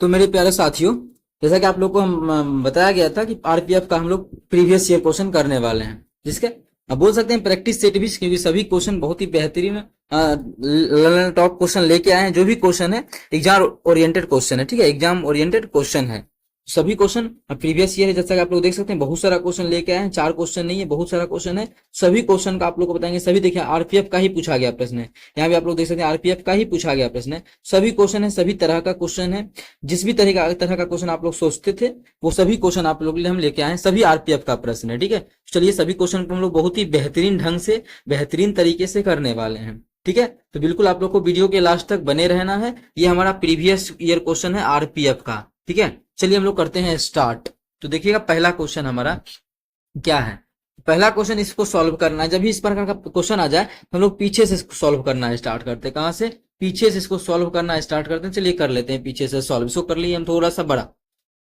तो मेरे प्यारे साथियों, जैसा कि आप लोग को बताया गया था कि आरपीएफ का हम लोग प्रीवियस ईयर क्वेश्चन करने वाले हैं, जिसके अब बोल सकते हैं प्रैक्टिस सेट भी, क्योंकि सभी क्वेश्चन बहुत ही बेहतरीन टॉप क्वेश्चन लेके आए हैं। जो भी क्वेश्चन है एग्जाम ओरिएंटेड क्वेश्चन है, ठीक है, एग्जाम ओरिएंटेड क्वेश्चन है। सभी क्वेश्चन प्रीवियस ईयर है, जैसा कि आप लोग देख सकते हैं बहुत सारा क्वेश्चन लेके आए हैं। 4 क्वेश्चन नहीं है, बहुत सारा क्वेश्चन है। सभी क्वेश्चन का आप लोग को बताएंगे। सभी देखिए आरपीएफ का ही पूछा गया प्रश्न है। यहाँ भी आप लोग देख सकते हैं आरपीएफ का ही पूछा गया प्रश्न है। सभी क्वेश्चन है, सभी तरह का क्वेश्चन है। जिस भी तरह का क्वेश्चन आप लोग सोचते थे वो सभी क्वेश्चन आप लोग के लिए हम लेके आए हैं। सभी आरपीएफ का प्रश्न है, ठीक है। चलिए सभी क्वेश्चन को हम लोग बहुत ही बेहतरीन ढंग से, बेहतरीन तरीके से करने वाले हैं, ठीक है। तो बिल्कुल आप लोग को वीडियो के लास्ट तक बने रहना है। ये हमारा प्रीवियस ईयर क्वेश्चन है आरपीएफ का, ठीक है। चलिए हम लोग करते हैं स्टार्ट। तो देखिएगा पहला क्वेश्चन हमारा क्या है। पहला क्वेश्चन, इसको सॉल्व करना है। जब भी इस प्रकार का क्वेश्चन आ जाए तो हम लोग पीछे से सॉल्व करना स्टार्ट करते हैं। कहां से? पीछे से इसको सॉल्व करना स्टार्ट करते हैं। चलिए कर लेते हैं पीछे से सॉल्व। इसको कर लिए हम थोड़ा सा बड़ा।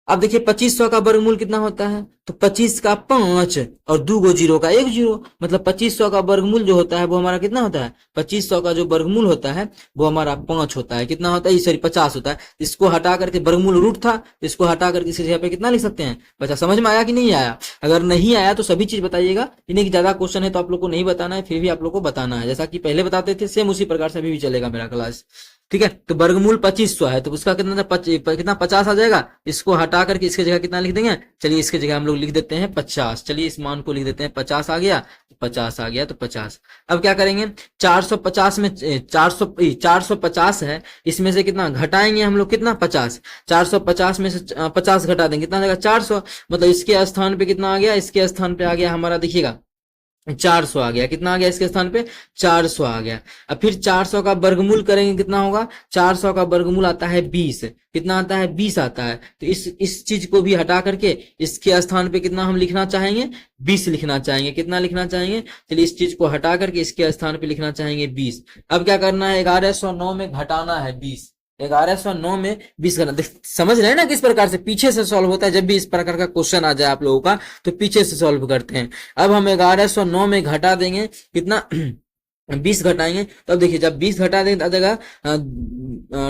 अब देखिए 2500 का वर्गमूल कितना होता है? तो 25 का 5 और 2 गो जीरो का 1 जीरो, मतलब 2500 का वर्गमूल जो होता है वो हमारा कितना होता है? 2500 का जो वर्गमूल होता है वो हमारा 5 होता है। कितना होता है? सॉरी 50 होता है। इसको हटा करके वर्गमूल रूट था, इसको हटा करके इस जगह पे कितना लिख सकते हैं? 50। समझ में आया कि नहीं आया? अगर नहीं आया तो सभी चीज बताइएगा। इन्हें की ज्यादा क्वेश्चन है तो आप लोग को नहीं बताना है, फिर भी आप लोग को बताना है। जैसा कि पहले बताते थे सेम उसी प्रकार से अभी भी चलेगा मेरा क्लास, ठीक है। तो वर्गमूल 2500 है तो उसका कितना कितना 50 आ जाएगा। इसको हटा करके इसके जगह कितना लिख देंगे? चलिए इसके जगह हम लोग लिख देते हैं 50। चलिए इस मान को लिख देते हैं 50 आ गया, 50 आ गया तो 50। अब क्या करेंगे? 450 में 450 है, इसमें से कितना घटाएंगे हम लोग? कितना? 50। 450 में से 50 घटा देंगे, कितना आ जाएगा? 400। मतलब इसके स्थान पे कितना आ गया? इसके स्थान पे आ गया हमारा, देखिएगा 400 आ गया। कितना आ गया इसके स्थान पे? 400 आ गया। अब फिर 400 का वर्गमूल करेंगे, कितना होगा? 400 का वर्गमूल आता है 20। कितना आता है? 20 आता है। तो इस चीज को भी हटा करके इसके स्थान पे कितना हम लिखना चाहेंगे? 20 लिखना चाहेंगे। कितना लिखना चाहेंगे? चलिए इस चीज को हटा करके इसके स्थान पे लिखना चाहेंगे 20। अब क्या करना है? 1109 में घटाना है 20। 1109 में 20 करना। समझ रहे हैं ना किस प्रकार से पीछे से सॉल्व होता है? जब भी इस प्रकार का क्वेश्चन आ जाए आप लोगों का तो पीछे से सॉल्व करते हैं। अब हम 1109 में घटा देंगे कितना? 20 घटाएंगे। तो अब देखिए जब 20 घटा देंगे तो आ जाएगा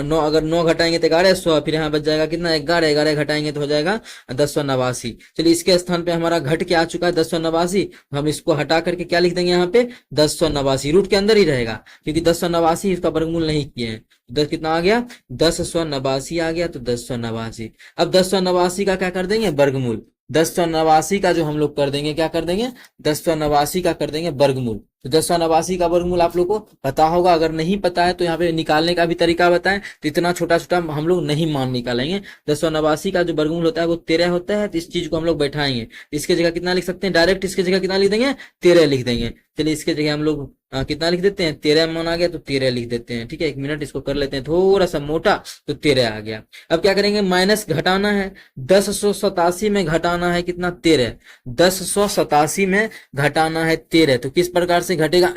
9। अगर 9 घटाएंगे तो 1100, फिर यहाँ बच जाएगा कितना? 11। 11 घटाएंगे तो हो जाएगा 1089। चलिए इसके स्थान पे हमारा घट के आ चुका है 1089। हम इसको हटा करके क्या लिख देंगे यहाँ पे? 1089। रूट के अंदर ही रहेगा क्योंकि 1089 इसका वर्गमूल नहीं किए हैं। 10 कितना आ गया? 1089 आ गया तो 1089। अब 1089 का क्या कर देंगे? वर्गमूल। 1089 का जो हम लोग कर देंगे, क्या कर देंगे? 1089 का कर देंगे वर्गमूल। तो 1089 का वर्गमूल आप लोग को पता होगा। अगर नहीं पता है तो यहाँ पे निकालने का भी तरीका बताएं। तो इतना छोटा छोटा हम लोग नहीं मान निकालेंगे। 1089 का जो वर्गमूल होता है वो 13 होता है। तो इस चीज को हम लोग बैठाएंगे। इसके जगह कितना लिख सकते हैं? डायरेक्ट इसके जगह कितना लिख देंगे? 13 लिख देंगे। चलिए इसके जगह हम लोग कितना लिख देते हैं? 13 मान आ गया तो 13 लिख देते हैं, ठीक है। 1 मिनट इसको कर लेते हैं थोड़ा सा मोटा, तो 13 आ गया। अब क्या करेंगे? माइनस घटाना है। 1087 में घटाना है कितना? 13। 1087 में घटाना है 13। तो किस प्रकार से घटेगा?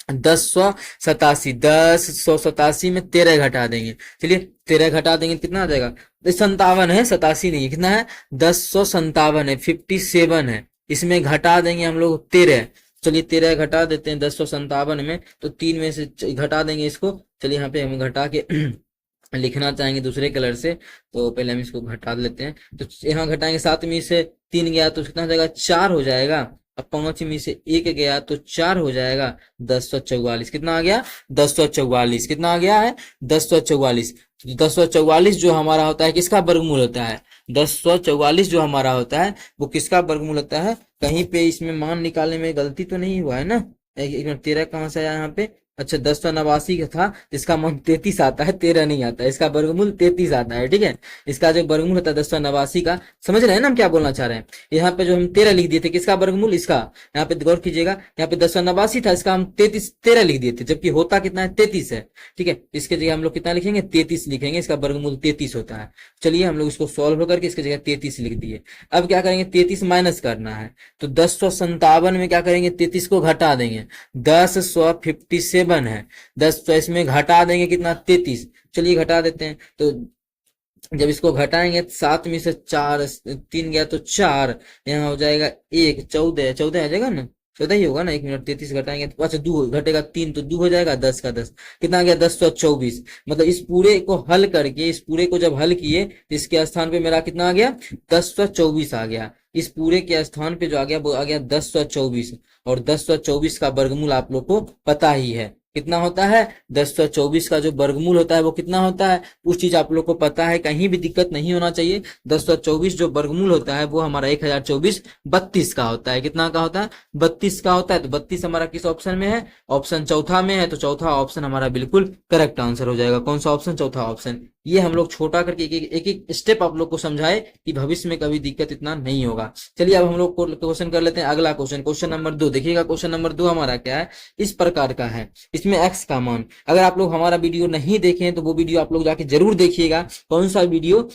1087 में 13 घटा देंगे। चलिए 13 घटा देंगे कितना आ जाएगा? 57 है, 87 नहीं है। कितना है? 1057 है, 57 है। इसमें घटा देंगे हम लोग 13। चलिए 13 घटा देते हैं 1057 में, तो 3 में से घटा देंगे इसको। चलिए यहाँ पे हम घटा के लिखना चाहेंगे दूसरे कलर से, तो पहले हम इसको घटा लेते हैं। तो यहाँ घटाएंगे, 7 में से 3 गया तो कितना हो जाएगा? 4 हो जाएगा। अब 5 में से 1 गया तो 4 हो जाएगा। 1044 कितना आ गया? 1044 कितना आ गया है? 1044। 1044 जो हमारा होता है किसका वर्गमूल होता है? 1044 जो हमारा होता है वो किसका वर्गमूल होता है? कहीं पे इसमें मान निकालने में गलती तो नहीं हुआ है ना? एक मिनट, 13 कहाँ से आया यहाँ पे? अच्छा 1089 का था, इसका मान 33 आता है, 13 नहीं आता है। इसका वर्गमूल 33 आता है, ठीक है। इसका जो वर्गमूल होता है 1089 का, समझ रहे हैं ना हम क्या बोलना चाह रहे हैं? यहाँ पे जो हम 13 लिख दिए थे, किसका वर्गमूल? इसका। यहाँ पे गौर कीजिएगा, यहाँ पे 1089 था, इसका हम 13 लिख दिए थे, जबकि होता कितना है? 33 है, ठीक है। इसके जगह हम लोग कितना लिखेंगे? 33 लिखेंगे। इसका वर्गमूल 33 होता है। चलिए हम लोग इसको सॉल्व करके इसके जगह 33 लिख दिए। अब क्या करेंगे? 33 माइनस करना है, तो 1057 में क्या करेंगे? 33 को घटा देंगे। 1057 है, 10 तो इसमें घटा देंगे कितना? 33। चलिए घटा देते हैं। तो जब इसको घटाएंगे 7 में से 4 3 गया तो 4, यहाँ हो जाएगा 1, 14 14 आ जाएगा ना? चौदह ही होगा ना, 1 मिनट 33 घटाएंगे तो अच्छा 2 घटेगा 3 तो 2 हो जाएगा, 10 का 10 कितना आ गया 1024। मतलब इस पूरे को हल करके, इस पूरे को जब हल किए तो इसके स्थान पे मेरा कितना आ गया 1024 आ गया। इस पूरे के स्थान पे जो आ गया वो आ गया 1024। और 1024 का वर्गमूल आप लोग को पता ही है कितना होता है। 1024 का जो वर्गमूल होता है वो कितना होता है, उस चीज आप लोग को पता है, कहीं भी दिक्कत नहीं होना चाहिए। 1024 जो वर्गमूल होता है वो हमारा 1024 32 का होता है। कितना का होता है 32 का होता है। तो 32 हमारा किस ऑप्शन में है, ऑप्शन चौथा में है। तो चौथा ऑप्शन हमारा बिल्कुल करेक्ट आंसर हो जाएगा। कौन सा ऑप्शन, चौथा ऑप्शन। ये हम लोग छोटा करके एक एक स्टेप आप लोग को समझाए कि भविष्य में कभी दिक्कत इतना नहीं होगा। चलिए अब हम लोग क्वेश्चन कर लेते हैं अगला क्वेश्चन, क्वेश्चन नंबर 2। देखिएगा क्वेश्चन नंबर 2 हमारा क्या है, इस प्रकार का है। इसमें x का मान, अगर आप लोग हमारा वीडियो नहीं देखे हैं तो वो वीडियो आप लोग जाके जरूर देखिएगा। कौन सा वीडियो,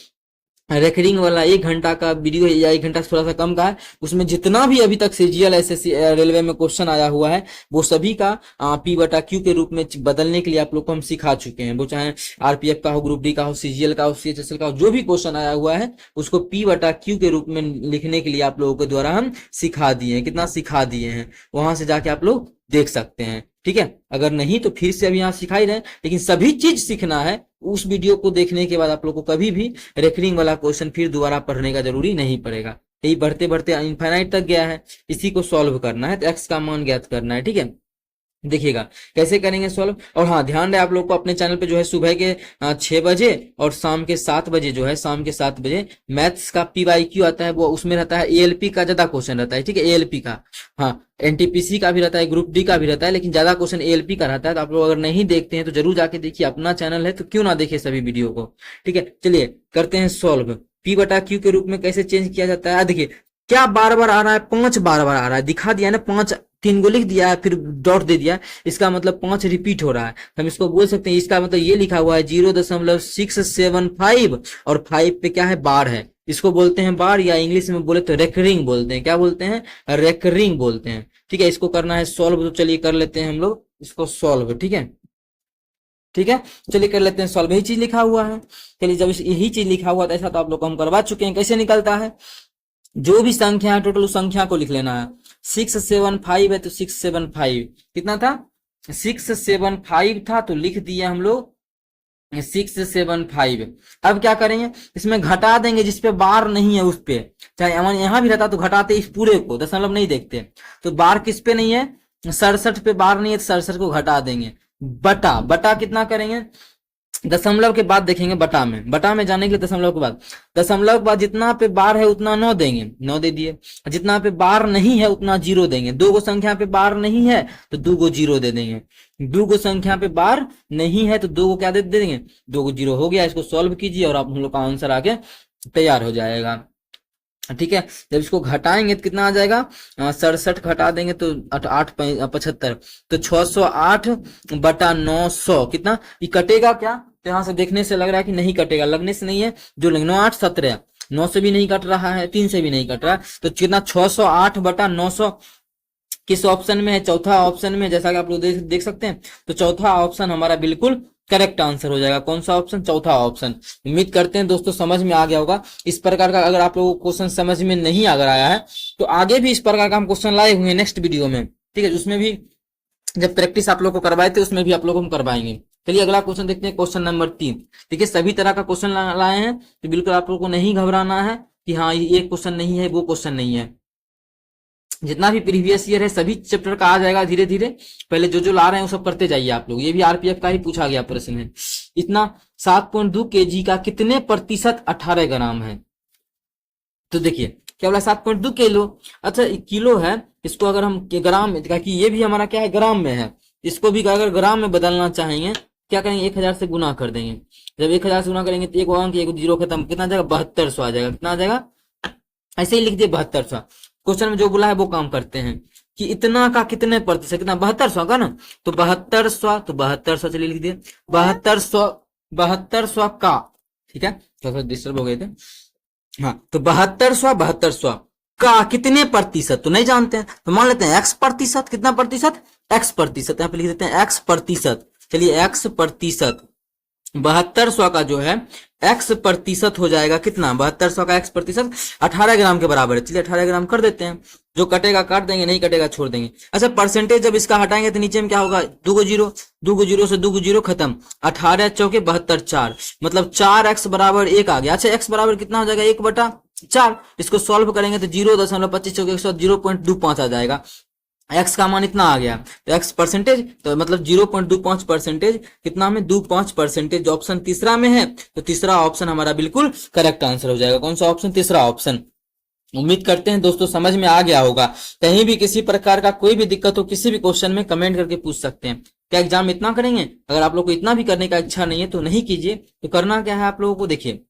रेकरिंग वाला 1 घंटा का वीडियो है या 1 घंटा से थोड़ा सा कम का है। उसमें जितना भी अभी तक सीजीएल एसएससी रेलवे में क्वेश्चन आया हुआ है वो सभी का P/Q के रूप में बदलने के लिए आप लोग को हम सिखा चुके हैं। वो चाहे आरपीएफ का हो, ग्रुप डी का हो, सीजीएल का हो, सीएचएसएल का हो, जो भी क्वेश्चन आया हुआ है उसको P/Q के रूप में लिखने के लिए आप लोगों के द्वारा हम सिखा दिए हैं। कितना सिखा दिए हैं, वहां से जाके आप लोग देख सकते हैं। ठीक है, अगर नहीं तो फिर से अभी यहाँ सिखा ही रहे, लेकिन सभी चीज सीखना है। उस वीडियो को देखने के बाद आप लोग को कभी भी रेकरिंग वाला क्वेश्चन फिर दोबारा पढ़ने का जरूरी नहीं पड़ेगा। यही बढ़ते बढ़ते इनफाइनाइट तक गया है, इसी को सॉल्व करना है। तो एक्स का मान ज्ञात करना है। ठीक है, देखिएगा कैसे करेंगे सॉल्व। और हाँ, ध्यान रहे आप लोग को अपने चैनल पे जो है सुबह के 6 बजे और शाम के 7 बजे जो है, शाम के 7 बजे मैथ्स का PYQ आता है। वो उसमें रहता है ALP का ज्यादा क्वेश्चन रहता है। ठीक है, ALP का, हाँ NTPC का भी रहता है, ग्रुप डी का भी रहता है, लेकिन ज्यादा क्वेश्चन ALP का रहता है। तो आप लोग अगर नहीं देखते हैं तो जरूर जाके देखिए, अपना चैनल है तो क्यों ना देखे सभी वीडियो को। ठीक है, चलिए करते हैं सॉल्व। P/Q के रूप में कैसे चेंज किया जाता है। देखिए क्या बार बार आ रहा है, 5 बार बार आ रहा है, दिखा दिया ना, 5 3 को लिख दिया है फिर डॉट दे दिया, इसका मतलब 5 रिपीट हो रहा है। हम इसको बोल सकते हैं, इसका मतलब ये लिखा हुआ है 0.675 और 5 पे क्या है, बार है। इसको बोलते हैं बार, या इंग्लिश में बोले तो रेकरिंग बोलते हैं। क्या बोलते हैं, रेकरिंग बोलते हैं। ठीक है, इसको करना है सॉल्व। तो चलिए कर लेते हैं हम लोग इसको सॉल्व। ठीक है, ठीक है, चलिए कर लेते हैं सॉल्व। यही चीज लिखा हुआ है। चलिए जब यही चीज लिखा हुआ था ऐसा तो आप लोग को हम करवा चुके हैं। कैसे निकलता है, जो भी संख्या है टोटल उस संख्या को लिख लेना है। 675 है तो 675 कितना था, 675 था तो लिख दिया हम लोग 675। अब क्या करेंगे, इसमें घटा देंगे जिसपे बार नहीं है उस पे। चाहे यहां भी रहता तो घटाते इस पूरे को, दशमलव नहीं देखते। तो बार किस पे नहीं है, 67 पे बार नहीं है तो 67 को घटा देंगे। बटा, बटा कितना करेंगे, दशमलव के बाद देखेंगे बटा में। बटा में जाने के लिए दशमलव के बाद, दशमलव के बाद जितना पे बार है उतना 9 देंगे, 9 दे दिए। जितना पे बार नहीं है उतना 0 देंगे। 2 गो संख्या पे बार नहीं है तो 2 गो 0 दे देंगे। 2 गो संख्या पे बार नहीं है तो 2 गो क्या दे देंगे, 2 गो 0 हो गया। इसको सॉल्व कीजिए और आप हम लोग का आंसर आगे तैयार हो जाएगा। ठीक है, जब इसको घटाएंगे तो कितना आ जाएगा, 67 घटा देंगे तो 8 75, तो 608 बटा 900 कितना, ये कटेगा क्या। तो यहाँ से देखने से लग रहा है कि नहीं कटेगा, लगने से नहीं है, जो 9 8 17, 9 से भी नहीं कट रहा है, 3 से भी नहीं कट रहा है। तो कितना 608 बटा 900 किस ऑप्शन में है, चौथा ऑप्शन में, जैसा कि आप लोग देख सकते हैं। तो चौथा ऑप्शन हमारा बिल्कुल करेक्ट आंसर हो जाएगा। कौन सा ऑप्शन, चौथा ऑप्शन। उम्मीद करते हैं दोस्तों समझ में आ गया होगा। इस प्रकार का अगर आप लोगों को क्वेश्चन समझ में नहीं अगर आया है तो आगे भी इस प्रकार का हम क्वेश्चन लाए हुए हैं नेक्स्ट वीडियो में। ठीक है, उसमें भी जब प्रैक्टिस आप लोग को करवाए थे उसमें भी आप लोग को हम करवाएंगे। चलिए अगला क्वेश्चन देखते हैं, क्वेश्चन नंबर 3। ठीक है, सभी तरह का क्वेश्चन लाए हैं तो बिल्कुल आप लोग को नहीं घबराना है कि हाँ ये क्वेश्चन नहीं है वो क्वेश्चन नहीं है। जितना भी प्रीवियस ईयर है सभी चैप्टर का आ जाएगा धीरे धीरे। पहले जो जो ला रहे हैं वो सब करते जाइए आप लोग। ये भी आरपीएफ का ही पूछा गया प्रश्न है। इतना 7.2 kg का कितने प्रतिशत 18 ग्राम है। तो देखिए क्या बोला, 7.2 किलो। अच्छा किलो है, इसको अगर हम ग्राम में, कि ये भी हमारा क्या है ग्राम में है, इसको भी अगर ग्राम में बदलना चाहेंगे क्या करेंगे, 1000 से गुना कर देंगे। जब 1000 से गुना करेंगे तो एक अंक एक 0 खत्म, कितना आ जाएगा 7200 आ जाएगा। कितना आ जाएगा, ऐसे ही लिख दिए 7200। क्वेश्चन में जो बोला है वो काम करते हैं कि इतना का कितने प्रतिशत, कितना 7200 का ना, तो 7200, तो 7200 चलिए लिख दिए 7200 का। ठीक है, थोड़ा डिस्टर्ब हो गए थे। हाँ, तो 7200 का कितने प्रतिशत तो नहीं जानते हैं, तो मान लेते हैं x प्रतिशत। कितना प्रतिशत, x प्रतिशत। यहाँ पे लिख देते हैं x प्रतिशत। चलिए x प्रतिशत 7200 का जो है x प्रतिशत हो जाएगा कितना, 7200 का x प्रतिशत 18 ग्राम के बराबर है। चलिए 18 ग्राम कर देते हैं। जो कटेगा काट देंगे, नहीं कटेगा छोड़ देंगे। अच्छा परसेंटेज जब इसका हटाएंगे तो नीचे में क्या होगा, दो को जीरो से दो को जीरो खत्म, 18 चौके 72 4, मतलब 4x बराबर 1 आ गया। अच्छा x बराबर कितना हो जाएगा, 1/4। इसको सॉल्व करेंगे तो 0.25 चौके 0.25 आ जाएगा। x का मान इतना आ गया, तो x परसेंटेज तो मतलब 0.25% कितना हमें 25% ऑप्शन तीसरा में है, तो तीसरा ऑप्शन हमारा बिल्कुल करेक्ट आंसर हो जाएगा। कौन सा ऑप्शन, तीसरा ऑप्शन। उम्मीद करते हैं दोस्तों समझ में आ गया होगा। कहीं भी किसी प्रकार का कोई भी दिक्कत हो किसी भी क्वेश्चन में कमेंट करके पूछ सकते हैं। क्या एग्जाम में इतना करेंगे? अगर आप लोग को इतना भी करने का इच्छा नहीं है तो नहीं कीजिए। तो करना क्या है आप लोगों को, देखिए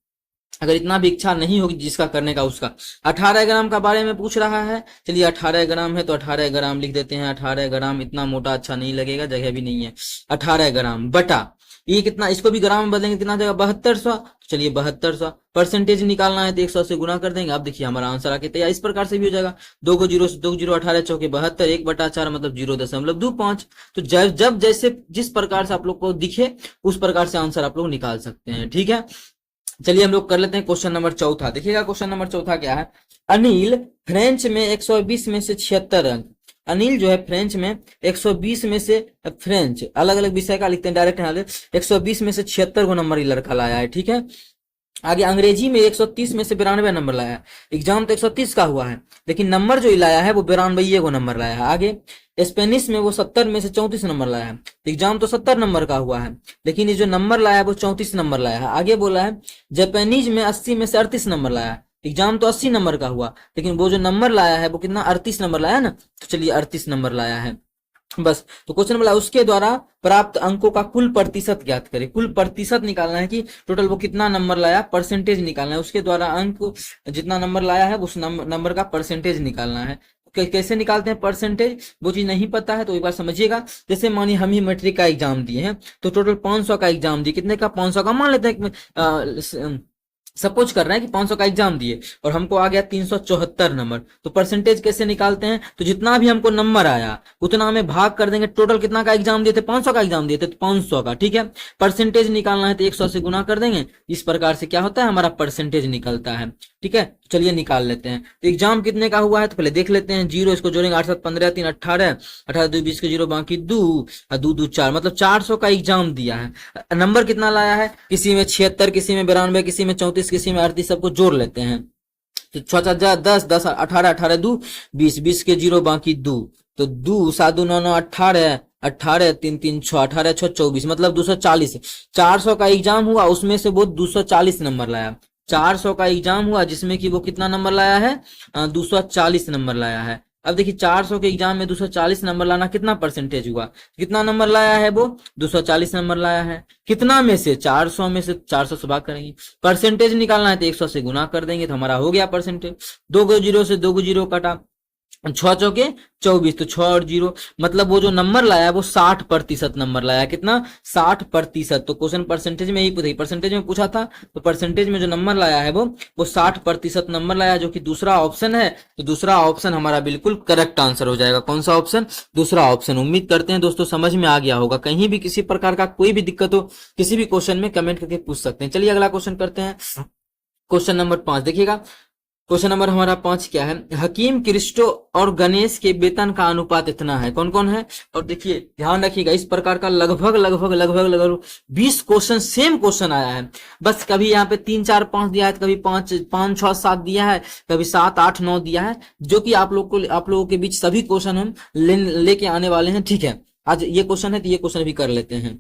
अगर इतना भी इच्छा नहीं होगी जिसका करने का उसका, 18 ग्राम का बारे में पूछ रहा है, चलिए 18 ग्राम है तो 18 ग्राम लिख देते हैं। 18 ग्राम इतना मोटा अच्छा नहीं लगेगा, जगह भी नहीं है। 18 ग्राम बटा ये कितना, इसको भी ग्राम में बदलेंगे कितना आ जाएगा, 7200। चलिए 7200 परसेंटेज निकालना है तो 100 से गुना कर देंगे। अब देखिए हमारा आंसर आके तैयार इस प्रकार से भी हो जाएगा, 2 को जीरो से 2 को जीरो, 18 चौके 72, 1/4 मतलब 0.25। तो जब जैसे जिस प्रकार से आप लोग को दिखे उस प्रकार से आंसर आप लोग निकाल सकते हैं। ठीक है, चलिए हम लोग कर लेते हैं क्वेश्चन नंबर चौथा। देखिएगा क्वेश्चन नंबर चौथा क्या है, अनिल फ्रेंच में 120 में से 76 अंक। अनिल जो है फ्रेंच में 120 में से, फ्रेंच अलग अलग विषय का लिखते हैं डायरेक्ट, 120 में से 76 को नंबर ये लड़का लाया है। ठीक है, आगे अंग्रेजी में 130 में से 92 नंबर लाया है। एग्जाम तो 130 का हुआ है लेकिन नंबर जो लाया है वो 92 को नंबर लाया है। आगे स्पेनिश में वो 70 में से 34 नंबर लाया है। एग्जाम तो 70 नंबर का हुआ है लेकिन ये जो नंबर लाया है वो 34 नंबर लाया है। आगे बोला है जापानीज में 80 में से 38 नंबर लाया है। एग्जाम तो 80 नंबर का हुआ लेकिन वो जो नंबर लाया है वो कितना, 38 नंबर लाया ना, तो चलिए 38 नंबर लाया है बस। तो क्वेश्चन बोला उसके द्वारा प्राप्त अंकों का कुल प्रतिशत ज्ञात करें। कुल प्रतिशत निकालना है कि टोटल वो कितना नंबर लाया, परसेंटेज निकालना है। उसके द्वारा अंक जितना नंबर लाया है उस नंबर का परसेंटेज निकालना है। कैसे निकालते हैं परसेंटेज, वो चीज नहीं पता है तो एक बार समझिएगा। जैसे मानिए हम ही मैट्रिक का एग्जाम दिए हैं तो टोटल 500 का एग्जाम दिए, कितने का, 500 का मान लेते हैं, सपोज कर रहे हैं कि 500 का एग्जाम दिए और हमको आ गया 374 नंबर। तो परसेंटेज कैसे निकालते हैं, तो जितना भी हमको नंबर आया उतना हमें भाग कर देंगे। टोटल कितना का एग्जाम दिए थे, 500 का एग्जाम दिए थे तो 500 का। ठीक है, परसेंटेज निकालना है तो 100 से गुना कर देंगे। इस प्रकार से क्या होता है, हमारा परसेंटेज निकलता है। ठीक है, चलिए निकाल लेते हैं। तो एग्जाम कितने का हुआ है तो पहले देख लेते हैं। जीरो इसको जोड़ेंगे, 8 7 15 3 18, 18 2 20 के जीरो बाकी 2 और 2 2 4, मतलब 400 का एग्जाम दिया है। नंबर कितना लाया है, किसी में 76, किसी में 92, किसी में 34, किसी में 38, सबको जोड़ लेते हैं। तो 6 10 10 18 18 2 20, 20 के जीरो बाकी 2, तो 2 7 2 9 9 18, 18 3 3 6, 18 6 24, मतलब 240। 400 का एग्जाम हुआ उसमें से वो 240 नंबर लाया। 400 का एग्जाम हुआ जिसमें कि वो कितना नंबर लाया है, 240 नंबर लाया है। अब देखिए 400 के एग्जाम में 240 नंबर लाना कितना परसेंटेज हुआ, कितना नंबर लाया है वो, 240 नंबर लाया है। कितना में से, 400 में से 400 से भाग करेंगे। परसेंटेज निकालना है तो 100 से गुना कर देंगे तो हमारा हो गया परसेंटेज। 2 को जीरो से 2 को जीरो कटा, 6 चौके 24, तो 6 और 0, मतलब वो जो नंबर लाया वो 60% नंबर लाया। कितना, 60%। तो क्वेश्चन परसेंटेज में ही पूछा, परसेंटेज में पूछा था तो परसेंटेज में जो नंबर लाया है वो 60% नंबर लाया, जो कि दूसरा ऑप्शन है। तो दूसरा ऑप्शन हमारा बिल्कुल करेक्ट आंसर हो जाएगा। कौन सा ऑप्शन, दूसरा ऑप्शन। उम्मीद करते हैं दोस्तों समझ में आ गया होगा। कहीं भी किसी प्रकार का कोई भी दिक्कत हो किसी भी क्वेश्चन में कमेंट करके पूछ सकते हैं। चलिए अगला क्वेश्चन करते हैं, क्वेश्चन नंबर 5। देखिएगा क्वेश्चन नंबर हमारा 5 क्या है, हकीम, क्रिस्टो और गणेश के वेतन का अनुपात इतना है। कौन कौन है, और देखिए ध्यान रखिएगा इस प्रकार का लगभग 20 क्वेश्चन सेम क्वेश्चन आया है। बस कभी यहाँ पे 3 4 5 दिया है, कभी 5 5 6 7 दिया है, कभी 7 8 9 दिया है, जो कि आप लोगों के बीच सभी क्वेश्चन हम लेके आने वाले हैं। ठीक है, आज ये क्वेश्चन है तो ये क्वेश्चन भी कर लेते हैं।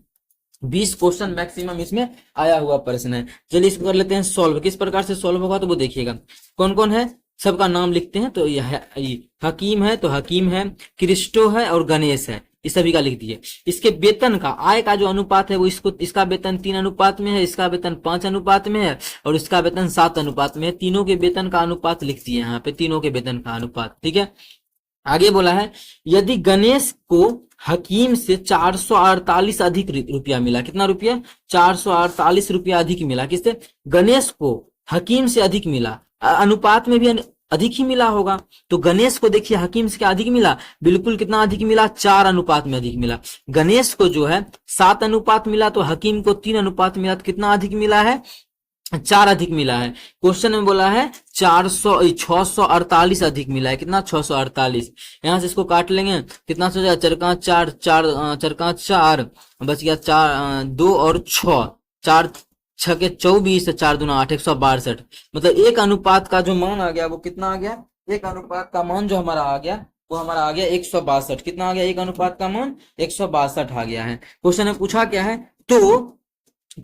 20 क्वेश्चन मैक्सिमम इसमें आया हुआ प्रश्न है। चलिए इसको कर लेते हैं सॉल्व। किस प्रकार से सॉल्व होगा तो वो देखिएगा। कौन कौन है सबका नाम लिखते हैं। तो ये हकीम है तो हकीम है, क्रिस्टो है और गणेश है, इस सभी का लिख दिए। इसके वेतन का, आय का जो अनुपात है वो इसका वेतन 3 अनुपात में है, इसका वेतन 5 अनुपात में है और इसका वेतन 7 अनुपात में है। तीनों के वेतन का अनुपात लिख दिए यहाँ पे, तीनों के वेतन का अनुपात। ठीक है, आगे बोला है यदि गणेश को हकीम से 448 अधिक रुपया मिला। कितना रुपया, 448 रुपया अधिक मिला। किससे, गणेश को हकीम से अधिक मिला। अनुपात में भी अधिक ही मिला होगा। तो गणेश को देखिए हकीम से क्या अधिक मिला, बिल्कुल कितना अधिक मिला, 4 अनुपात में अधिक मिला। गणेश को जो है 7 अनुपात मिला तो हकीम को 3 अनुपात मिला, तो कितना अधिक मिला है, 4 अधिक मिला है। क्वेश्चन में बोला है 648 अधिक मिला है। कितना? 648। यहां से इसको काट लेंगे, कितना हो जाएगा? चरका 4, 4 चरका 4, बच गया 4 2 और 6, 4 6 24, 4 दूना 8, 162। मतलब एक अनुपात का जो मान आ गया वो कितना आ गया? एक अनुपात का मान जो हमारा आ गया वो हमारा आ गया 162। कितना आ गया? एक अनुपात का मान 162 आ गया है। क्वेश्चन में पूछा क्या है? तो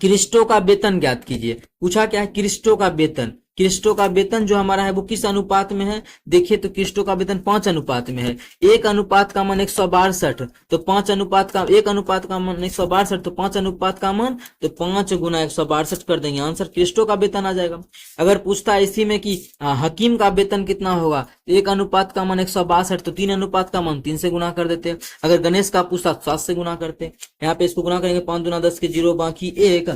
क्रिस्टो का वेतन ज्ञात कीजिए। पूछा क्या है? क्रिस्टो का वेतन। क्रिस्टो का वेतन जो हमारा है वो किस अनुपात में है? देखिए तो क्रिस्टो का वेतन 5 अनुपात में है। एक अनुपात का मान 162, तो 5 अनुपात का, एक अनुपात का मान 162, तो 5 अनुपात का मान, तो 5 गुना 162 कर देंगे, आंसर क्रिस्टो का वेतन आ जाएगा। अगर पूछता है इसी में कि हकीम का वेतन कितना होगा, एक अनुपात का मान 162, तो 3 अनुपात का मान 3 से गुना कर देते। अगर गणेश का पूछता 7 से गुना करते। यहाँ पे इसको गुना करेंगे, 5 दूना 10 के 0 बाकी 1,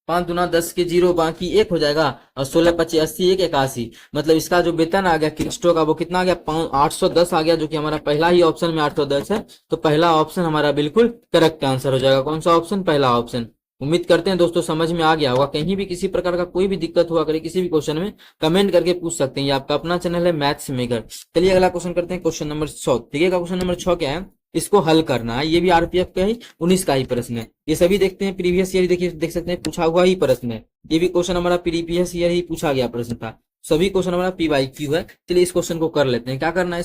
5 दूना 10 के 0 बाकी 1 हो जाएगा, और 16 25 80 1 81। मतलब इसका जो वेतन आ गया क्रिस्टो का वो कितना आ गया? 810 आ गया, जो कि हमारा पहला ही ऑप्शन में 810 है। तो पहला ऑप्शन हमारा बिल्कुल करेक्ट आंसर हो जाएगा। कौन सा ऑप्शन? पहला ऑप्शन। उम्मीद करते हैं दोस्तों समझ में आ गया होगा। कहीं भी किसी प्रकार का कोई भी दिक्कत हुआ करे किसी भी क्वेश्चन में, कमेंट करके पूछ सकते हैं। ये आपका अपना चैनल है मैथ्स मेकर। चलिए अगला क्वेश्चन करते हैं, क्वेश्चन नंबर 6। ठीक है, क्वेश्चन नंबर 6 क्या है, इसको हल करना है। ये भी आरपीएफ का ही 19 का ही प्रश्न है। ये सभी देखते हैं प्रीवियस ईयर, देखिए देख सकते हैं पूछा हुआ ही प्रश्न है। ये भी क्वेश्चन हमारा प्रीवियस ईयर ही पूछा गया प्रश्न था। सभी क्वेश्चन हमारा PYQ है। चलिए इस क्वेश्चन को कर लेते हैं। क्या करना है?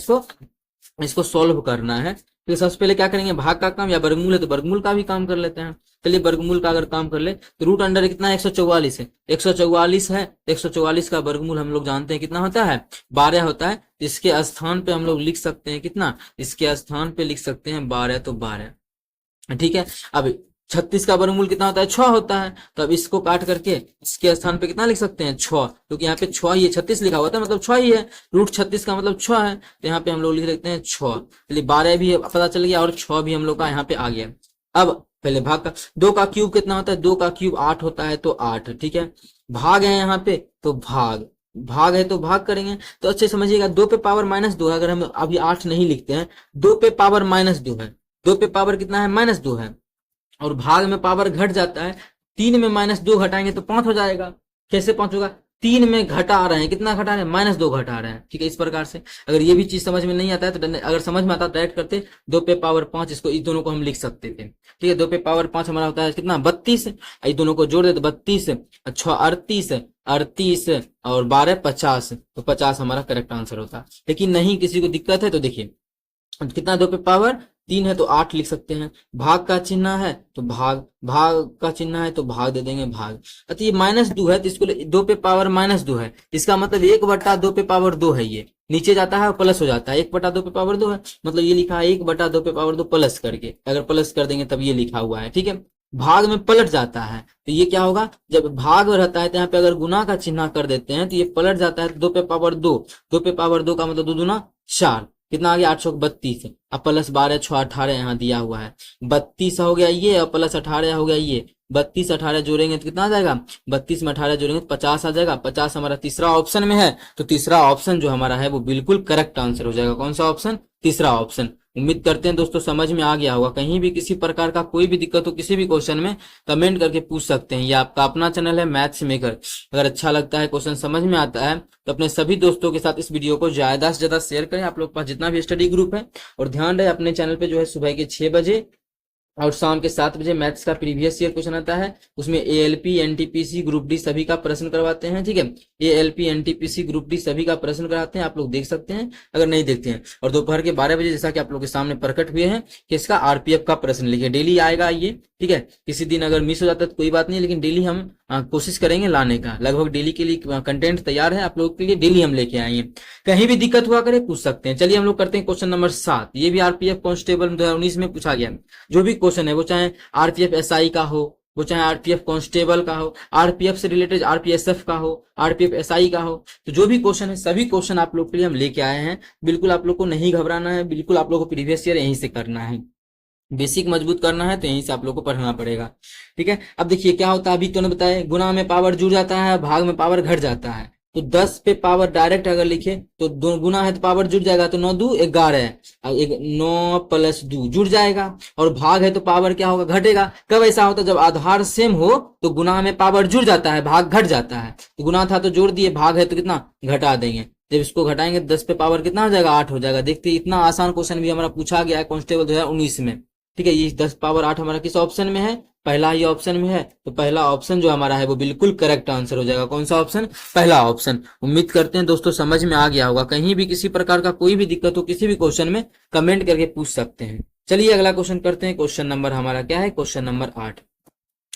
इसको सोल्व करना है। तो सबसे पहले क्या करेंगे? भाग का काम या वर्गमूल है तो वर्गमूल का भी काम कर लेते हैं। चलिए वर्गमूल का अगर काम कर ले तो रूट अंडर कितना है? 144 है। 144 है, 144 का वर्गमूल हम लोग जानते हैं कितना होता है? 12 होता है। इसके स्थान पे हम लोग लिख सकते हैं कितना? इसके स्थान पे लिख सकते हैं 12, तो 12। ठीक है। अब 36 का वर्गमूल कितना होता है? 6 होता है। तो अब इसको काट करके इसके स्थान पे कितना लिख सकते हैं? 6, क्योंकि यहाँ पे 6 ही है, 36 लिखा हुआ था मतलब 6 ही है। रूट 36 का मतलब 6 है, तो यहाँ पे हम लोग लिख सकते हैं 6। चलिए 12 भी पता चल गया और 6 भी हम लोग का यहाँ पे आ गया। अब पहले भाग का, 2 का क्यूब कितना होता है? 2 का क्यूब 8 होता है, तो 8। ठीक है। भाग है यहाँ पे, तो भाग है तो भाग करेंगे। तो अच्छे समझिएगा, 2 पे पावर -2 है। अगर हम अभी 8 नहीं लिखते हैं, 2 पे पावर -2 है। 2 पे पावर कितना है? -2 है। और भाग में पावर घट जाता है, 3 में -2 घटाएंगे तो 5 हो जाएगा। कैसे 5 होगा? 3 में घटा रहे हैं, कितना घटा रहे हैं? -2 घटा रहे हैं। ठीक है, इस प्रकार से। अगर ये भी चीज समझ में नहीं आता है तो अगर समझ में आता है डायरेक्ट करते 2 पे पावर 5, इसको इस दोनों को हम लिख सकते थे। ठीक है, 2 पे पावर 5 हमारा होता है कितना? 32। इस दोनों को जोड़ दे तो 32, 6 38, 38 और 12 50, तो 50 हमारा करेक्ट आंसर होता है। लेकिन नहीं किसी को दिक्कत है तो देखिए कितना, 2 पे पावर 3 है तो 8 लिख सकते हैं। भाग का चिन्ह है तो भाग का चिन्ह है तो भाग दे देंगे भाग। अच्छा ये -2 है तो इसको 2 पे पावर -2 है, इसका मतलब 1/2 पे पावर 2 है। ये नीचे जाता है और प्लस हो जाता है, 1/2 पे पावर 2 है, मतलब ये लिखा है 1/2 पे पावर 2 प्लस करके। अगर प्लस कर देंगे तब ये लिखा हुआ है। ठीक है। भाग में पलट जाता है तो ये क्या होगा? जब भाग रहता है तो यहाँ पे अगर गुना का चिन्ह कर देते हैं तो ये पलट जाता है, 2 पे पावर 2। 2 पे पावर 2 का मतलब 2 दूना 4, कितना आ गया? 832। अब प्लस 12 6 18 यहाँ दिया हुआ है, 32 हो गया ये, और प्लस 18 हो गया ये। 32 18 जोड़ेंगे तो कितना आ जाएगा? 32 में 18 जोड़ेंगे तो 50 आ जाएगा। 50 हमारा तीसरा ऑप्शन में है, तो तीसरा ऑप्शन जो हमारा है वो बिल्कुल करेक्ट आंसर हो जाएगा। कौन सा ऑप्शन? तीसरा ऑप्शन। उम्मीद करते हैं दोस्तों समझ में आ गया होगा। कहीं भी किसी प्रकार का कोई भी दिक्कत हो किसी भी क्वेश्चन में, कमेंट करके पूछ सकते हैं। ये आपका अपना चैनल है मैथ्स मेकर। अगर अच्छा लगता है, क्वेश्चन समझ में आता है, तो अपने सभी दोस्तों के साथ इस वीडियो को ज्यादा से ज्यादा शेयर करें। आप लोग के पास जितना भी स्टडी ग्रुप है, और ध्यान रहे अपने चैनल पे जो है सुबह के 6 बजे और शाम के 7 बजे मैथ्स का प्रीवियस ईयर क्वेश्चन आता है। उसमें ALP NTPC ग्रुप डी सभी का प्रश्न करवाते हैं। ठीक है, ALP NTPC ग्रुप डी सभी का प्रश्न कराते हैं, आप लोग देख सकते हैं अगर नहीं देखते हैं। और दोपहर के 12 बजे जैसा कि आप लोग के सामने प्रकट हुए हैं कि इसका RPF का प्रश्न लिखे, डेली आएगा ये। ठीक है, किसी दिन अगर मिस हो जाता है तो कोई बात नहीं, लेकिन डेली हम कोशिश करेंगे लाने का। लगभग डेली के लिए कंटेंट तैयार है आप लोगों के लिए, डेली हम लेके आएंगे। कहीं भी दिक्कत हुआ करे पूछ सकते हैं। चलिए हम लोग करते हैं क्वेश्चन नंबर 7। ये भी RPF कांस्टेबल 2019 में पूछा गया। जो भी क्वेश्चन है वो चाहे RPF SI का हो, वो चाहे RPF कांस्टेबल का हो, RPF से रिलेटेड RPSF का हो, RPF SI का हो, तो जो भी क्वेश्चन है सभी क्वेश्चन आप लोग के लिए हम लेके आए हैं। बिल्कुल आप लोग को नहीं घबराना है, बिल्कुल आप लोग को प्रीवियस ईयर यहीं से करना है। बेसिक मजबूत करना है तो यहीं से आप लोग को पढ़ना पड़ेगा। ठीक है, अब देखिए क्या होता है, अभी तो ने बताया गुणा में पावर जुड़ जाता है, भाग में पावर घट जाता है। तो 10 पे पावर डायरेक्ट अगर लिखे तो 2 गुना है तो पावर जुड़ जाएगा, तो 9 2 11 है, और 9 प्लस 2 जुड़ जाएगा, और भाग है तो पावर क्या होगा, घटेगा। कब ऐसा होता है, जब आधार सेम हो तो गुना में पावर जुड़ जाता है, भाग घट जाता है। तो गुना था तो जोड़ दिए, भाग है तो कितना घटा देंगे, जब इसको घटाएंगे 10 पे पावर कितना हो जाएगा, 8 हो जाएगा। देखते हैं इतना आसान क्वेश्चन भी हमारा पूछा गया है कांस्टेबल 2019 में। ठीक है, ये 10 पावर 8 हमारा किस ऑप्शन में है, पहला ही ऑप्शन में है, तो पहला ऑप्शन जो हमारा है वो बिल्कुल करेक्ट आंसर हो जाएगा। कौन सा ऑप्शन, पहला ऑप्शन। उम्मीद करते हैं दोस्तों समझ में आ गया होगा। कहीं भी किसी प्रकार का कोई भी दिक्कत हो किसी भी क्वेश्चन में कमेंट करके पूछ सकते हैं। चलिए अगला क्वेश्चन करते हैं। क्वेश्चन नंबर हमारा क्या है, क्वेश्चन नंबर 8।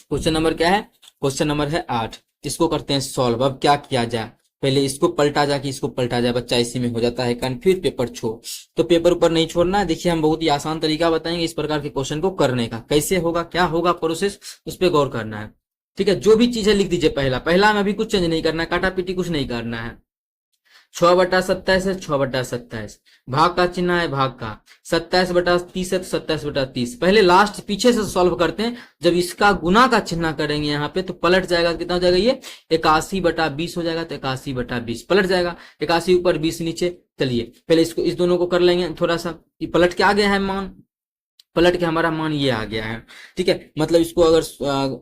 क्वेश्चन नंबर क्या है, क्वेश्चन नंबर है 8। इसको करते हैं सॉल्व। अब क्या किया जाए, पहले इसको पलटा जाए कि इसको पलटा जाए, बच्चा इसी में हो जाता है कंफ्यूज, पेपर छोड़। तो पेपर ऊपर नहीं छोड़ना है। देखिए हम बहुत ही आसान तरीका बताएंगे इस प्रकार के क्वेश्चन को करने का, कैसे होगा, क्या होगा प्रोसेस, उस पर गौर करना है। ठीक है, जो भी चीज है लिख दीजिए। पहला में अभी कुछ चेंज नहीं करना है, काटा पीटी कुछ नहीं करना है। 6/27 है, 6/27 भाग का चिन्ह है, भाग का 27/30 है तो 27/30। पहले लास्ट पीछे से सॉल्व करते हैं। जब इसका गुना का चिन्ह करेंगे यहाँ पे तो पलट जाएगा, कितना हो जाएगा ये 81/20 हो जाएगा, तो 81/20 पलट जाएगा, 81 ऊपर 20 नीचे। चलिए पहले इसको इस दोनों को कर लेंगे थोड़ा सा, ये पलट के आ गया है मान, पलट के हमारा मान ये आ गया है। ठीक है, मतलब इसको अगर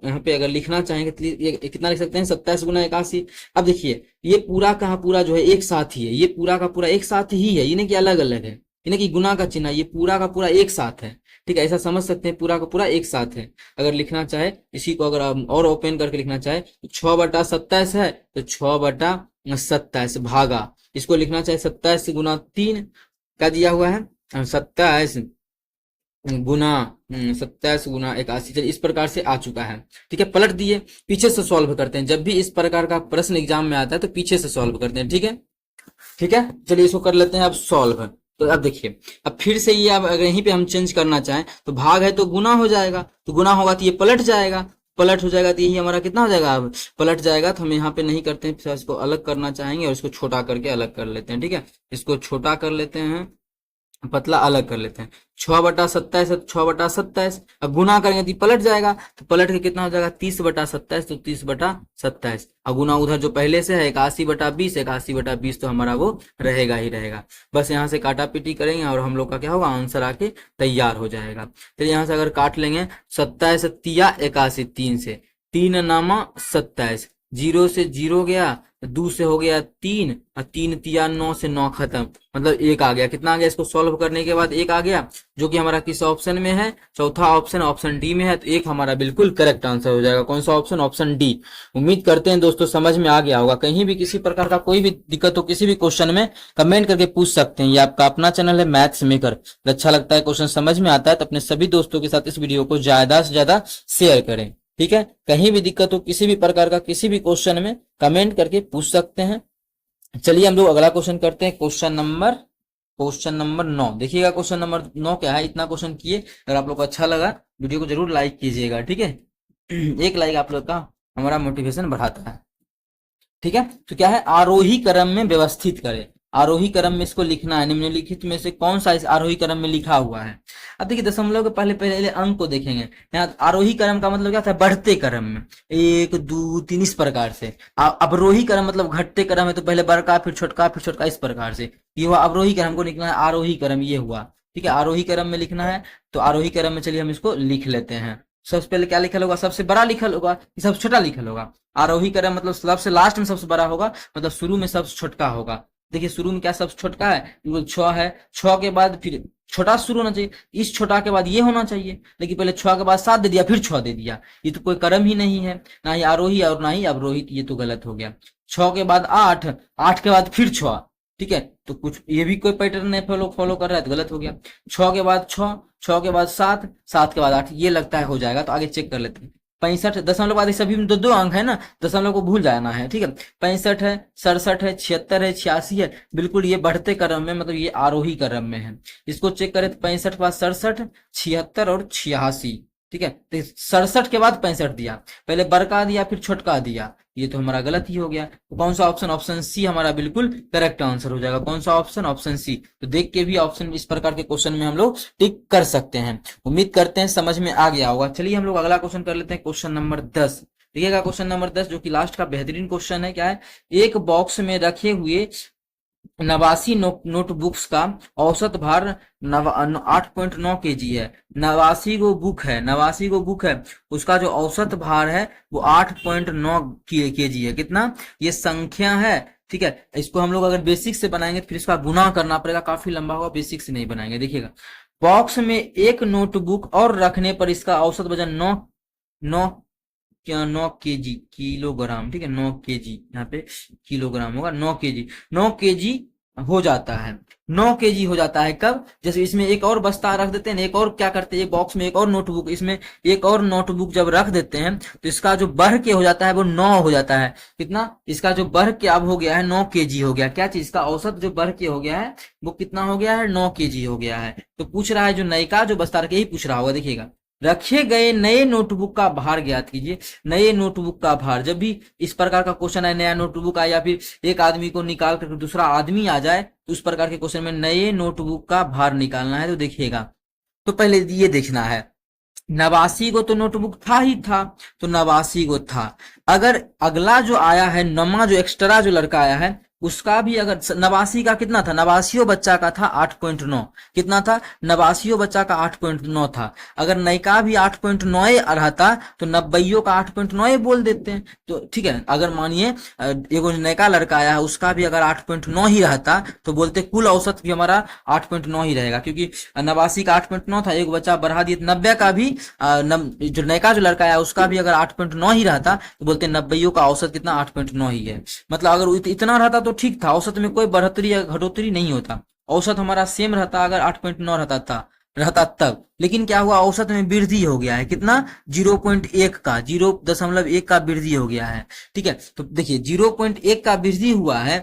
यहाँ पे अगर लिखना चाहेंगे तो ये कितना लिख सकते हैं, 27 गुना 81। अब देखिए ये पूरा का पूरा जो है एक साथ ही है, ये पूरा का पूरा एक साथ ही है, ये नहीं कि अलग अलग है, ये नहीं कि गुना का चिन्ह, ये पूरा का पूरा एक साथ है। ठीक है, ऐसा समझ सकते हैं, पूरा का पूरा एक साथ है। अगर लिखना चाहे इसी को अगर आप और ओपन करके लिखना चाहे तो 6/27 है तो 6/27 भागा, इसको लिखना चाहे 27 गुना 3 का दिया हुआ है, 27 गुना 27 गुना 81। चलिए इस प्रकार से आ चुका है। ठीक है, पलट दिए, पीछे से सॉल्व करते हैं। जब भी इस प्रकार का प्रश्न एग्जाम में आता है तो पीछे से सॉल्व करते हैं। ठीक है, ठीक है, चलिए इसको कर लेते हैं अब सॉल्व। तो अब देखिए, अब फिर से ये अब अगर यहीं पे हम चेंज करना चाहें तो भाग है तो गुना हो जाएगा, तो गुना होगा तो ये पलट जाएगा, पलट हो जाएगा तो यही हमारा कितना हो जाएगा, अब पलट जाएगा। तो हम यहाँ पे नहीं करते हैं, फिर इसको अलग करना चाहेंगे और इसको छोटा करके अलग कर लेते हैं। ठीक है, इसको छोटा कर लेते हैं, पतला अलग कर लेते हैं। 6/27 है तो 6/27, अब गुना करेंगे तो पलट जाएगा, तो पलट के कितना हो जाएगा 30/27, तो 30/27। अब गुना उधर जो पहले से है 81/20, 81/20 तो हमारा वो रहेगा ही रहेगा। बस यहाँ से काटा पीटी करेंगे और हम लोग का क्या होगा, आंसर आके तैयार हो जाएगा। तो यहाँ से अगर काट लेंगे 27 तिया 81, 3 से 3 नामा 27, 0 से 0 गया, 2 से हो गया 3, और 3 तिया 9 से 9 खत्म, मतलब 1 आ गया। कितना आ गया, इसको सॉल्व करने के बाद 1 आ गया, जो कि हमारा किस ऑप्शन में है, चौथा ऑप्शन, ऑप्शन डी में है। तो 1 हमारा बिल्कुल करेक्ट आंसर हो जाएगा। कौन सा ऑप्शन, ऑप्शन डी। उम्मीद करते हैं दोस्तों समझ में आ गया होगा। कहीं भी किसी प्रकार का कोई भी दिक्कत हो किसी भी क्वेश्चन में कमेंट करके पूछ सकते हैं। ये आपका अपना चैनल है मैथ्स मेकर। अच्छा लगता है, क्वेश्चन समझ में आता है तो अपने सभी दोस्तों के साथ इस वीडियो को ज्यादा से ज्यादा शेयर करें। ठीक है, कहीं भी दिक्कत हो किसी भी प्रकार का किसी भी क्वेश्चन में कमेंट करके पूछ सकते हैं। चलिए हम लोग अगला क्वेश्चन करते हैं। Question number 9। देखिएगा क्वेश्चन नंबर 9 क्या है। इतना क्वेश्चन किए, अगर आप लोग को अच्छा लगा वीडियो को जरूर लाइक कीजिएगा। ठीक है, एक लाइक आप लोग का हमारा मोटिवेशन बढ़ाता है। ठीक है, तो क्या है, आरोही क्रम में व्यवस्थित करें। आरोही क्रम में इसको लिखना है। निम्नलिखित में से कौन सा इस आरोही क्रम में लिखा हुआ है। अब देखिए दशमलव के पहले अंक को देखेंगे। यहाँ आरोही क्रम का मतलब क्या था, बढ़ते क्रम में 1 2 3 इस प्रकार से। अवरोही क्रम मतलब घटते क्रम है, तो पहले बड़का फिर छोटका इस प्रकार से। ये हुआ अवरोही क्रम, को लिखना है आरोही क्रम, ये हुआ। ठीक है, आरोही क्रम में लिखना है, तो आरोही क्रम में चलिए हम इसको लिख लेते हैं। सबसे पहले क्या लिखल होगा, सबसे बड़ा लिखल होगा, सबसे छोटा लिखल होगा। आरोही क्रम मतलब सबसे लास्ट में सबसे बड़ा होगा, मतलब शुरू में सबसे छोटका होगा। देखिए शुरू में क्या सबसे छोटका है, 6 है, 6 के बाद फिर छोटा शुरू होना चाहिए, इस छोटा के बाद ये होना चाहिए, लेकिन पहले 6 के बाद 7 दे दिया फिर 6 दे दिया। ये तो कोई क्रम ही नहीं है, ना ही आरोही और ना ही अवरोही, ये तो गलत हो गया। 6 के बाद 8, 8 के बाद फिर 6। ठीक है, तो कुछ ये भी कोई पैटर्न नहीं फॉलो कर रहा है, तो गलत हो गया। 6 के बाद 6, 6 के बाद 7, 7 के बाद 8, ये लगता है हो जाएगा। तो आगे चेक कर लेते हैं। 65 दशमलव बाद सभी में 2 अंक है ना, दशमलव को भूल जाना है। ठीक है, 65 है, 67 है, 76 है, 86 है, बिल्कुल ये बढ़ते क्रम में, मतलब ये आरोही क्रम में है। इसको चेक करें तो 65 के बाद 67, 76 और 86। ठीक है, तो 67 के बाद 65 दिया, पहले बड़का दिया फिर छोटका दिया, ये तो हमारा गलत ही हो गया। तो कौन सा ऑप्शन, ऑप्शन सी हमारा बिल्कुल करेक्ट आंसर हो जाएगा। कौन सा ऑप्शन, ऑप्शन सी। तो देख के भी ऑप्शन इस प्रकार के क्वेश्चन में हम लोग टिक कर सकते हैं। उम्मीद करते हैं समझ में आ गया होगा। चलिए हम लोग अगला क्वेश्चन कर लेते हैं। Question number 10। देखिएगा क्वेश्चन नंबर 10 जो कि लास्ट का बेहतरीन क्वेश्चन है। क्या है, एक बॉक्स में रखे हुए 89 नोटबुक्स का औसत भार 8.9 केजी है। 89 गो बुक है, उसका जो औसत भार है वो 8.9 केजी है। कितना, ये संख्या है, ठीक है। इसको हम लोग अगर बेसिक से बनाएंगे तो फिर इसका गुना करना पड़ेगा, काफी लंबा होगा, बेसिक से नहीं बनाएंगे। देखिएगा, बॉक्स में एक नोटबुक और रखने पर इसका औसत वजन 9 9 केजी किलोग्राम, ठीक है, 9 केजी, यहाँ पे किलोग्राम होगा, 9 केजी हो जाता है। 9 केजी हो जाता है कब, जैसे इसमें एक और बस्ता रख देते हैं, एक और क्या करते हैं, एक बॉक्स में एक और नोटबुक, इसमें एक और नोटबुक जब रख देते हैं तो इसका जो बढ़ के हो जाता है वो 9 हो जाता है। कितना, इसका जो बढ़ के अब हो गया है 9 केजी हो गया। क्या चीज, इसका औसत जो बढ़ के हो गया है वो कितना हो गया है, 9 केजी हो गया है। तो पूछ रहा है जो नयिका जो बस्ता रखे, यही पूछ रहा होगा। देखिएगा, रखे गए नए नोटबुक का भार ज्ञात कीजिए। नए नोटबुक का भार, जब भी इस प्रकार का क्वेश्चन है, नया नोटबुक आए या फिर एक आदमी को निकाल कर दूसरा आदमी आ जाए, तो उस प्रकार के क्वेश्चन में नए नोटबुक का भार निकालना है। तो देखिएगा, तो पहले ये देखना है 89 गो तो नोटबुक था ही था, तो 89 गो था। अगर अगला जो आया है नमा, जो एक्स्ट्रा जो लड़का आया है, उसका भी अगर 89 का कितना था, 89 बच्चा का था 8.9, कितना था, 89 बच्चा का 8.9 था। अगर नयका भी 8.9 रहता तो 90 का 8.9 बोल देते हैं। तो ठीक है, अगर मानिए एगो नयका लड़का आया है, उसका भी अगर 8.9 ही रहता तो बोलते कुल औसत भी हमारा 8.9 ही रहेगा, क्योंकि 89 का 8.9 था, एक बच्चा बढ़ा दिए 90 का भी जो नयका जो लड़का आया उसका भी अगर 8.9 ही रहता तो बोलते 90 का औसत कितना, 8.9 ही है। मतलब अगर इतना रहता तो ठीक था, औसत में कोई बढ़ोतरी या घटोतरी नहीं होता, औसत हमारा सेम रहता अगर 8.9 रहता तब। लेकिन क्या हुआ, औसत में वृद्धि हो गया है, कितना, 0.1 का, 0.1 का वृद्धि हो गया है। ठीक है, तो देखिए 0.1 का वृद्धि हुआ है,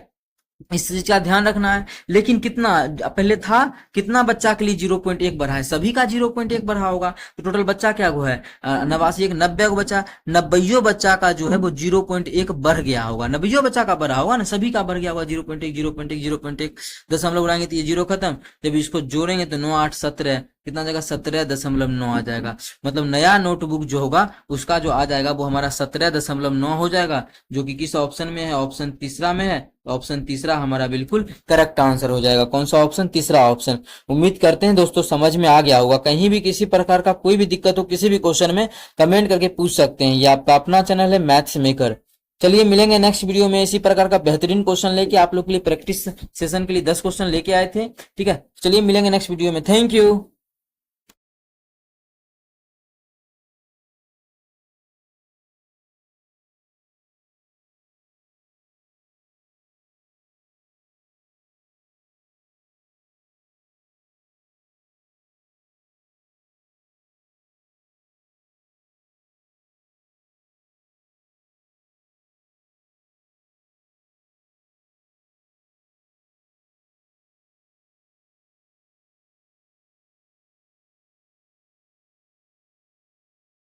इस चीज का ध्यान रखना है। लेकिन कितना पहले था, कितना बच्चा के लिए 0.1 बढ़ा है, सभी का 0.1 बढ़ा होगा। तो टोटल बच्चा क्या हुआ है, 89 90 को बच्चा, 90 बच्चा का जो है वो 0.1 बढ़ गया होगा, 90 बच्चा का बढ़ा होगा ना, सभी का बढ़ गया होगा 0.1 0.1 0.1। दशमलव उड़ाएंगे तो ये 0 खत्म, जब इसको जोड़ेंगे तो 9 8 17, कितना जाएगा, 17.9 आ जाएगा। मतलब नया नोटबुक जो होगा उसका जो आ जाएगा वो हमारा 17.9 हो जाएगा, जो कि किस ऑप्शन में है, ऑप्शन तीसरा में है। ऑप्शन तीसरा हमारा बिल्कुल करेक्ट आंसर हो जाएगा। कौन सा ऑप्शन, तीसरा ऑप्शन। उम्मीद करते हैं दोस्तों समझ में आ गया होगा। कहीं भी किसी प्रकार का कोई भी दिक्कत हो किसी भी क्वेश्चन में कमेंट करके पूछ सकते हैं। ये आपका अपना चैनल है मैथ्स मेकर। चलिए मिलेंगे नेक्स्ट वीडियो में इसी प्रकार का बेहतरीन क्वेश्चन लेके। आप लोग के लिए प्रैक्टिस सेशन के लिए 10 क्वेश्चन लेके आए थे। ठीक है, चलिए मिलेंगे नेक्स्ट वीडियो में। Thank you.